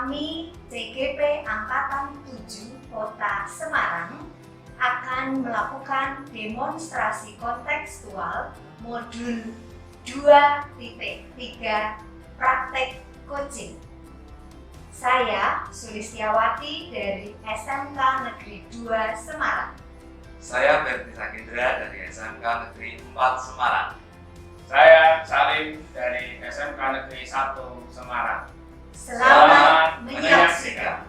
Kami TGP Angkatan 7 Kota Semarang akan melakukan demonstrasi kontekstual modul 2.3 praktek coaching. Saya Sulistiawati dari SMK Negeri 2 Semarang. Saya Berti Sakindra dari SMK Negeri 4 Semarang. Saya Salim dari SMK Negeri 1 Semarang. Selamat menyaksikan.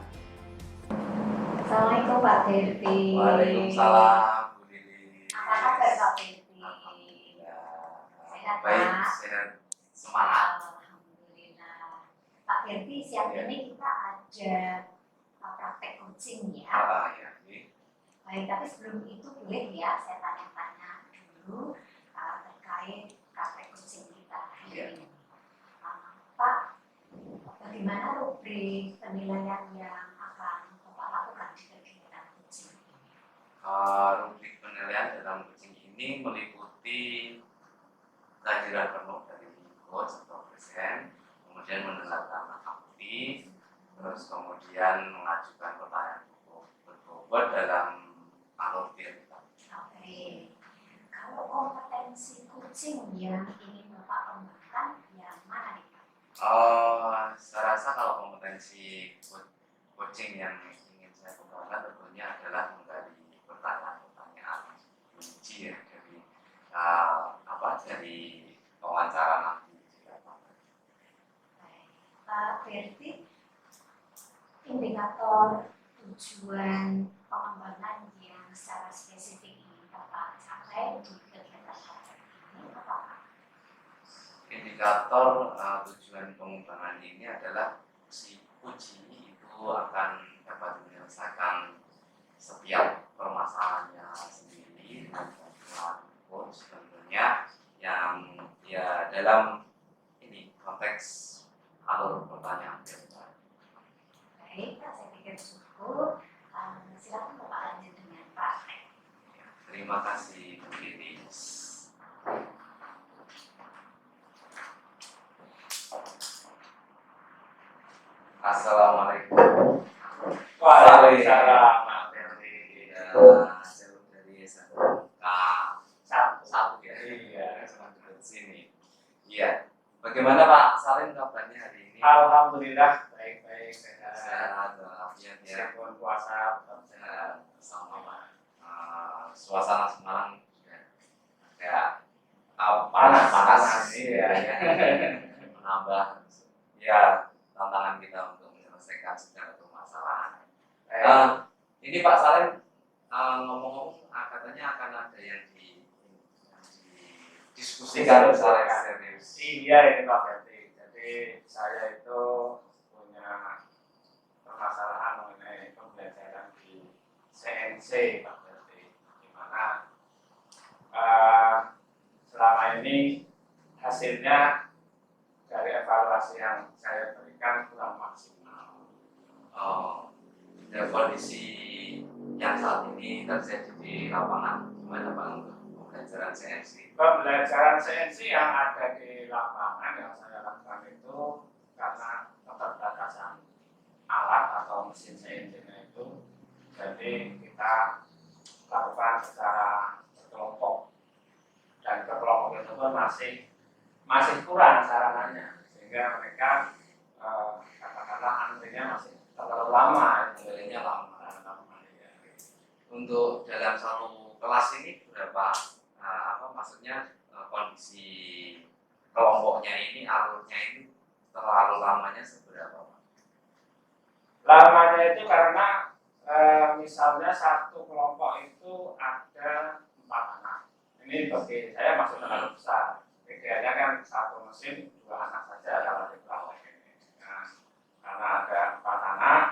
Assalamualaikum Pak Berti. Waalaikumsalam Bu Lili. Apa kabar Pak Berti? Alhamdulillah. Sehat, Baik, Pak? sehat. Semangat. Alhamdulillah. Pak Berti, siang ini kita ada praktek coaching ya. Ya. Baik, tapi sebelum itu boleh ya saya tanya-tanya dulu terkait praktek coaching kita hari ini. Pak, bagaimana rubrik penilaian yang akan Bapak lakukan di kegiatan coaching ini? Rubrik penilaian dalam coaching ini meliputi kehadiran penuh dari coach atau present, kemudian mendengarkan aktif, terus kemudian mengajukan pertanyaan berbobot dalam alur kita. Oke, kalau kompetensi coaching yang ingin Bapak kembangkan yang mana nih Pak? Saya rasa kalau kompetensi coaching yang ingin saya kembangkan tentunya adalah menggali pertanyaan-pertanyaan kunci ya dari wawancara nanti. Baik, Pak Berti, indikator tujuan pengembangan yang secara spesifik ingin Bapak capai di kegiatan praktek ini apa Pak? Indikator tujuan pengembangan ini adalah si uji itu akan dapat menyelesaikan setiap permasalahannya sendiri dengan bantuan coach tentunya yang ya dalam ini konteks alur pertanyaan biasa. Baik, Pak, saya pikir cukup. Silakan Bapak lanjut dengan praktek. Terima kasih Bu Lili. Assalamualaikum. Waalaikumsalam. Jauh dari SMK satu ya. Iya. Di sini. Iya. Bagaimana Pak Salim kabarnya hari ini? Alhamdulillah baik-baik sehat. Sehat walafiat ya. Meskipun puasa tetap sehat. Sama Pak. Suasana Semarang juga agak panas. Iya. Menambah ya tantangan kita untuk menyelesaikan segala permasalahan. Ini Pak Salim ngomong-ngomong katanya akan ada yang didiskusikan secara serius. Iya ini Pak Berti. Jadi saya itu punya permasalahan mengenai pembelajaran di CNC Pak Berti, di mana selama ini hasilnya dari evaluasi yang saya berikan kurang maksimal. Kondisi yang saat ini terjadi di lapangan gimana Pak untuk pembelajaran CNC? Pembelajaran CNC yang ada di lapangan yang saya lakukan itu karena keterbatasan alat atau mesin CNC-nya itu, jadi kita lakukan secara berkelompok dan kelompok itu pun masih kurang sarananya sehingga mereka katakanlah antrinya masih terlalu lama, Antrinya lama. Ya. Untuk dalam satu kelas ini berapa? Maksudnya kondisi kelompoknya ini alurnya ini terlalu lamanya seberapa Pak? Lamanya itu karena misalnya satu kelompok itu ada 4 anak. Ini bagi saya masih terlalu besar. Idealnya kan satu mesin 2 anak saja kalau di kelompok ini. Nah, karena ada 4 anak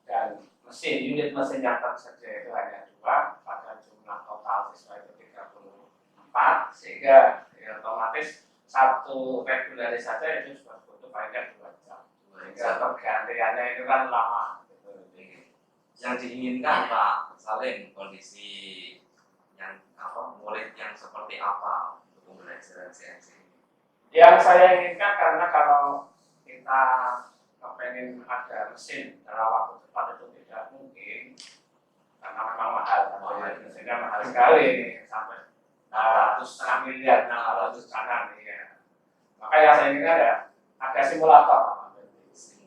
dan unit mesin yang tersedia itu hanya 2 pada jumlah total siswa itu 34, sehingga ya, otomatis satu regularis saja itu sudah butuh paling 2 jam. Sehingga pergantiannya itu kan lama. Yang diinginkan Pak Salim kondisi yang murid yang seperti apa untuk pembelajaran CNC ini? Yang saya inginkan karena kalau kita kepengen ingin ada mesin dalam waktu cepat itu tidak mungkin karena memang mahal, mesinnya mahal sekali sampai 600 miliar, 600 kanan ya. Maka yang saya ingin ada simulator.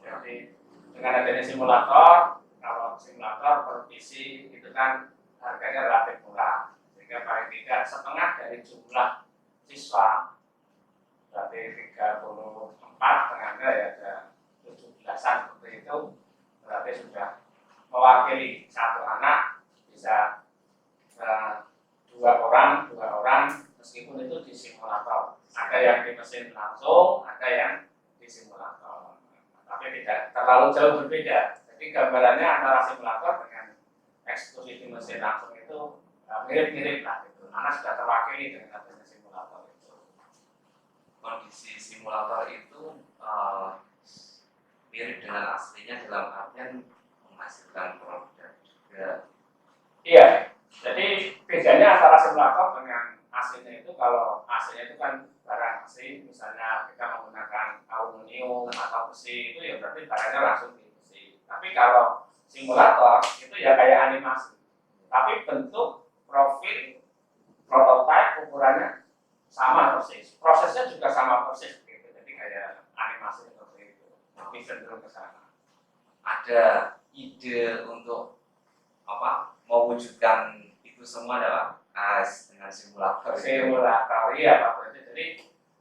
Jadi dengan adanya simulator, kalau simulator per PC itu kan harganya relatif murah, sehingga paling tidak setengah dari jumlah siswa, berarti 34 tengahnya ya ada 17-an seperti itu, berarti sudah mewakili satu anak bisa dua orang meskipun itu di simulator. Ada yang di mesin langsung, ada yang di simulator. Tapi tidak terlalu jauh berbeda. Jadi gambarannya antara simulator dengan eksekusi di mesin langsung itu mirip-mirip lah gitu. Anak sudah terwakili dengan adanya simulator itu. Kondisi simulator itu mirip dengan aslinya dalam artian menghasilkan produk juga. Iya. Jadi bedanya antara simulator dengan aslinya itu, kalau aslinya itu kan barang asli, misalnya kita menggunakan aluminium atau besi, itu ya berarti barangnya langsung di besi. Tapi kalau simulator itu ya kayak animasi, tapi bentuk, profil, prototipe, ukurannya sama persis, prosesnya juga sama persis gitu. Jadi kayak animasi seperti itu, lebih cenderung ke sana. Ada ide untuk mewujudkan itu semua adalah dengan simulator. Simulator, iya Pak Berarti. Jadi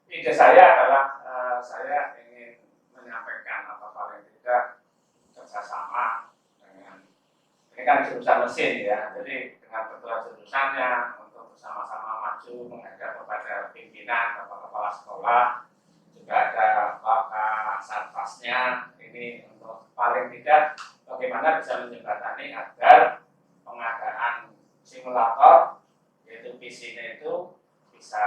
ide saya adalah saya ingin menyampaikan atau paling tidak kerjasama dengan, ini kan jurusan mesin ya, jadi dengan ketua jurusannya untuk bersama-sama maju menghadap kepada pimpinan, kepala sekolah, juga ada Bapak Satpasnya, ini untuk paling tidak bagaimana bisa menjembatani agar pengadaan simulator yaitu PC-nya itu bisa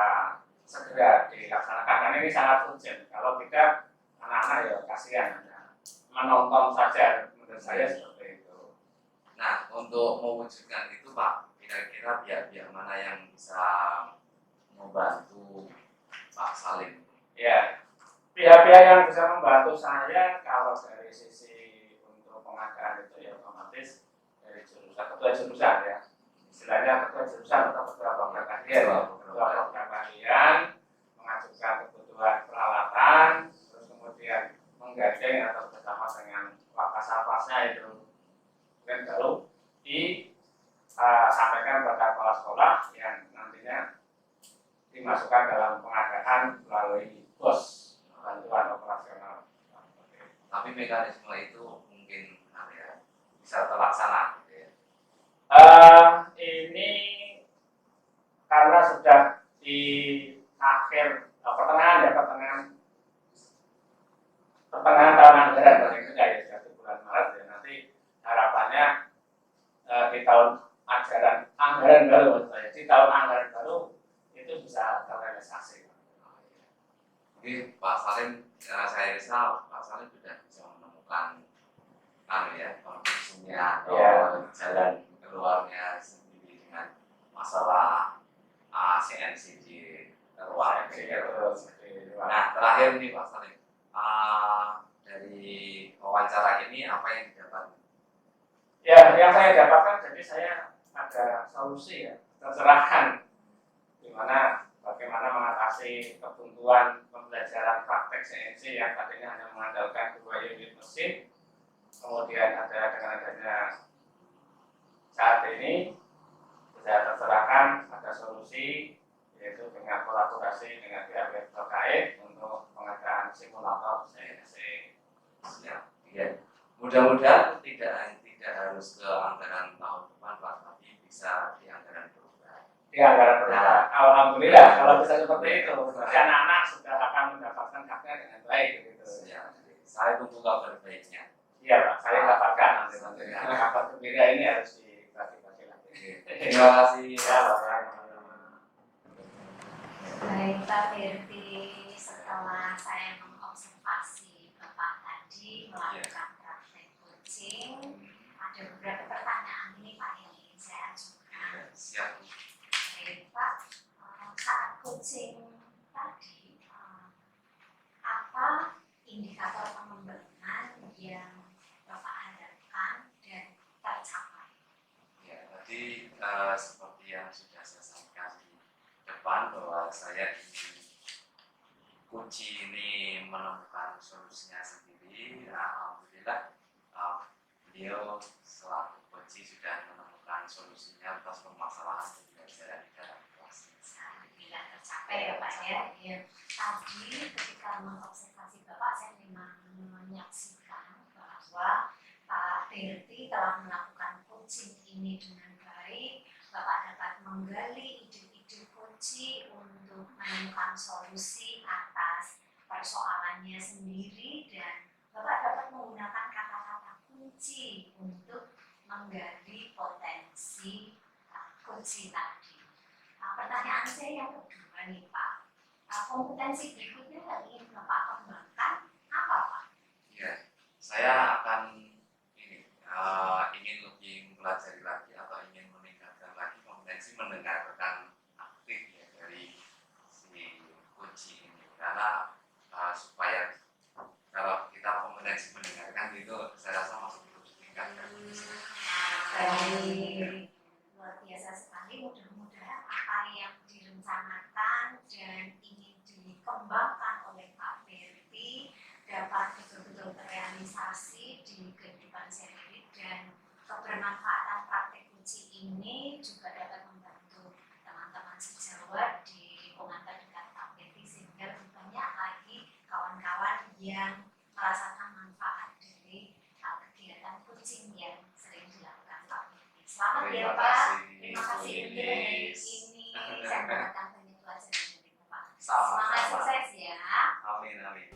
segera dilaksanakan. Karena ini sangat urgent. Kalau tidak, anak-anak ya kasihan menonton saja, menurut saya seperti itu. Nah, untuk mewujudkan itu Pak, kira-kira pihak-pihak mana yang bisa membantu Pak Salim? Ya, pihak-pihak yang bisa membantu saya kalau dari sisi untuk pengadaan itu ya otomatis dari jurusan, ketua jurusan ya, istilahnya ketua jurusan atau ketua program kalian mengajukan kebutuhan peralatan, terus kemudian menggandeng atau bersama dengan wakasapasnya itu, dan baru disampaikan kepada kepala sekolah yang nantinya dimasukkan dalam pengadaan melalui BOS, bantuan operasional. Tapi mekanisme itu mungkin bisa terlaksana gitu ya. Ini karena sudah di akhir pertengahan tahun anggaran paling tidak ya, sudah di bulan Maret ya, nanti harapannya di tahun anggaran baru di tahun anggaran baru itu bisa terrealisasi. Jadi Pak Salim, saya rasa Pak Salim sudah bisa menemukan konstruksinya atau jalan keluarnya sendiri dengan masalah CNC di ruang. Nah, terakhir nih Pak Salim, dari wawancara ini apa yang didapat? Ya, yang saya dapatkan, jadi saya ada solusi ya, tercerahkan di mana bagaimana mengatasi kebuntuan pembelajaran praktek CNC yang tadinya hanya mengandalkan 2 unit mesin, kemudian ada dengan adanya saat ini bisa tercerahkan, ada solusi yaitu dengan kolaborasi dengan pihak terkait untuk pengadaan simulator CNC. Ya. Mudah-mudahan tidak harus ke anggaran tahun depan Pak, tapi bisa di anggaran perubahan. Di anggaran perubahan. Alhamdulillah kalau bisa seperti itu, anak-anak sudah akan mendapatkan haknya dengan baik gitu. Ya, saya tunggu kabar baiknya. Iya Pak, saya dapatkan nanti. Kabar gembira ini harus dibagi-bagi lagi. Terima kasih. Ya, Pak. Baik Pak Berti, setelah saya mengobservasi Bapak tadi melakukan praktek coaching, ada beberapa pertanyaan ini Pak yang ingin saya ajukan. Siap. Baik Pak, saat coaching tadi, apa indikator pengembangan yang saya ingin kunci ini menemukan solusinya sendiri. Alhamdulillah beliau selaku kunci sudah menemukan solusinya atas permasalahan yang saya di dalam kelas. Alhamdulillah tercapai ya Pak ya. Ya. Tadi ketika mengobservasi Bapak, saya memang menyaksikan bahwa Pak Berti telah melakukan coaching ini dengan baik. Bapak dapat menggali ide-ide kunci untuk menemukan solusi atas persoalannya sendiri, dan Bapak dapat menggunakan kata-kata kunci untuk menggali potensi kunci tadi. Pertanyaan saya yang kedua nih Pak, kompetensi berikutnya yang ingin Bapak kembangkan apa Pak? Ya, saya akan ingin lebih mempelajari lagi atau ingin meningkatkan lagi kompetensi mendengarkan aktif ya dari si kunci ini, karena supaya kalau kita kompetensi mendengarkan itu saya rasa masih perlu ditingkatkan. Baik, luar biasa sekali. Mudah-mudahan apa yang direncanakan dan ingin dikembangkan oleh Pak Berti dapat betul-betul terrealisasi di kehidupan sehari-hari, dan kebermanfaatan praktek kunci ini juga dapat membantu teman-teman sejawat di lingkungan terdekat Pak Berti, sehingga lebih banyak lagi kawan-kawan yang merasakan manfaat dari kegiatan coaching yang sering dilakukan Pak Berti. Selamat ya Pak. Terima kasih untuk hari ini. Saya mendapatkan banyak pelajaran dari Bapak. Semangat sukses ya. Amin, amin.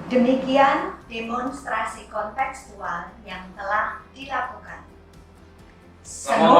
Demikian demonstrasi kontekstual yang telah dilakukan. Semoga